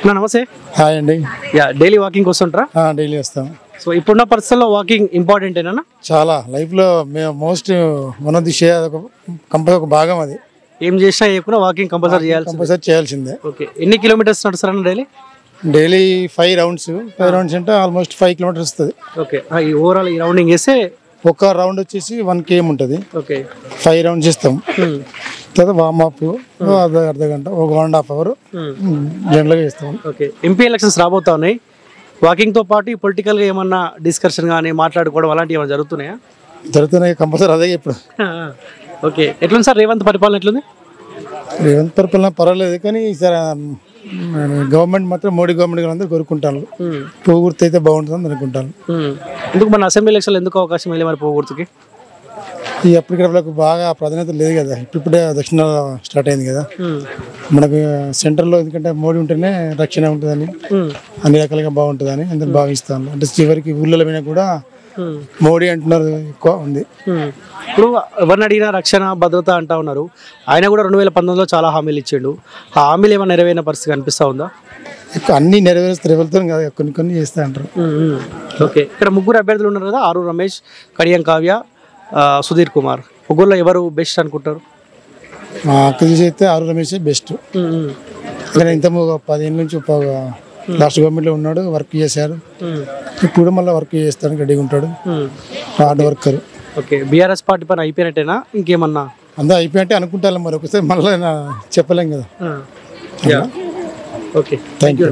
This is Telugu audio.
నమస్తే. హాయ్ అండి. డైలీ వాకింగ్ వస్తుంటారా? డైలీ వస్తాం. సో ఇప్పుడున్న పరిస్థితుల్లో వాకింగ్ ఇంపార్టెంట్ ఏనా? చాలా లైఫ్లో మేము మోస్ట్ మన దిశ కంపల్సరీ ఒక భాగం. అది ఏం చేసినా చేయకుండా వాకింగ్ కంపల్సరీ చేయాల్సిందే. ఓకే, ఎన్ని కిలోమీటర్స్ నడుస్తారన్న డైలీ? డైలీ 5 రౌండ్స్ అంటే ఆల్మోస్ట్ 5 కిలోమీటర్స్ వస్తుంది. ఓకే, ఈ ఓవరాల్ ఈ రౌండింగ్ చేస్తే ఒక రౌండ్ వచ్చేసి 1 km ఉంటుంది. ఓకే, 5 రౌండ్స్ చేస్తాం. తర్వాత వార్మప్ అర్ధ గంట, ఒక 1.5 hour జనరల్గా చేస్తాం. ఓకే, ఎంపీ ఎలక్షన్స్ రాబోతా ఉన్నాయి. వాకింగ్తో పాటు పొలిటికల్గా ఏమన్నా డిస్కషన్ కానీ మాట్లాడుకోవడం అలాంటివి ఏమైనా జరుగుతున్నాయా? జరుగుతున్నాయి కంపల్సరీ. అదే ఇప్పుడు. ఓకే, ఎట్లుంది సార్ రేవంత్ పరిపాలన? ఎట్లుంది? రేవంత్ పరిపాలన పర్వాలేదు, కానీ ఈసారి గవర్నమెంట్ మాత్రం మోడీ గవర్నమెంట్ అందరూ కోరుకుంటాను. పోగుర్తి అయితే బాగుంటుందని అనుకుంటాను. ఎందుకు మన అసెంబ్లీ ఎలక్షన్లు ఎందుకు అవకాశం వెళ్ళి మరి పోగుర్తికి? ఈ అప్పటికప్పుడు బాగా ప్రాధాన్యత లేదు కదా. ఇప్పుడే దక్షిణ స్టార్ట్ అయింది కదా మనకు సెంటర్లో. ఎందుకంటే మోడీ ఉంటేనే రక్షణ ఉంటుందని, అన్ని రకాలుగా బాగుంటుందని అందరు భావిస్తాను. అంటే చివరికి ఊళ్ళో మీద కూడా మోడీ అంటున్నారు ఎక్కువ ఉంది. ఇప్పుడు ఎవరిని అడిగినా రక్షణ భద్రత అంటా ఉన్నారు. ఆయన కూడా 2019లో చాలా హామీలు ఇచ్చిండు. ఆ హామీలు ఏమైనా నెరవేరిన పరిస్థితి కనిపిస్తా ఉందా? అన్ని నెరవేరుస్తారు, ఎవరితో కాదు, కొన్ని చేస్తా అంటారు. ఓకే, ఇక్కడ ముగ్గురు అభ్యర్థులు ఉన్నారు కదా, ఆరు రమేష్, కడియం కావ్య, సుధీర్ కుమార్. ముగ్గురులో ఎవరు బెస్ట్ అనుకుంటారు? అక్కడ చూసి అయితే ఆరు రమేష్ బెస్ట్. ఇంత 10 ఏళ్ళ నుంచి లాస్ట్ గవర్నమెంట్లో ఉన్నాడు, వర్క్ చేశారు. ఇప్పుడు మళ్ళీ వర్క్ చేస్తానికి రెడీగా ఉంటాడు, hard worker. Okay, BRS party పని అయిపోయినట్టేనా ఇంకేమన్నా? అంతా అయిపోయినట్టే అనుకుంటాను, మరి ఒకసారి మళ్ళీ చెప్పలేం కదా. Okay, thank you.